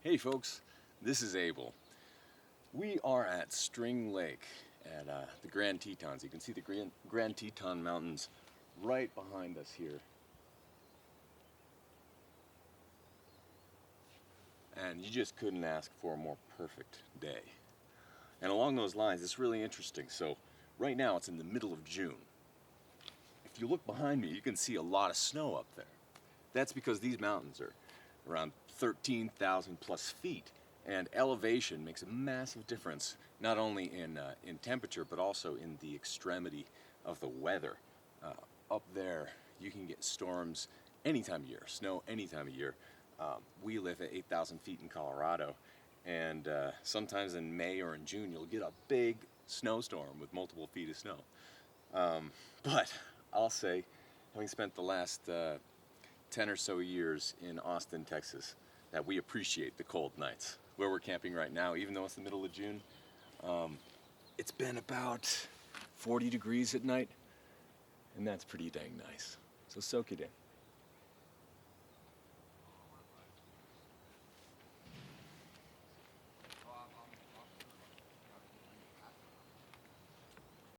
Hey folks, this is Abel. We are at String Lake at the Grand Tetons. You can see the Grand Teton Mountains right behind us here. And you just couldn't ask for a more perfect day. And along those lines, it's really interesting. So right now it's in the middle of June. If you look behind me, you can see a lot of snow up there. That's because these mountains are around 13,000 plus feet, and elevation makes a massive difference, not only in temperature, but also in the extremity of the weather. Up there, you can get storms any time of year, snow any time of year. We live at 8,000 feet in Colorado, and sometimes in May or in June, you'll get a big snowstorm with multiple feet of snow. But I'll say, having spent the last 10 or so years in Austin, Texas, that we appreciate the cold nights. Where we're camping right now, even though it's the middle of June, it's been about 40 degrees at night, and that's pretty dang nice. So soak it in.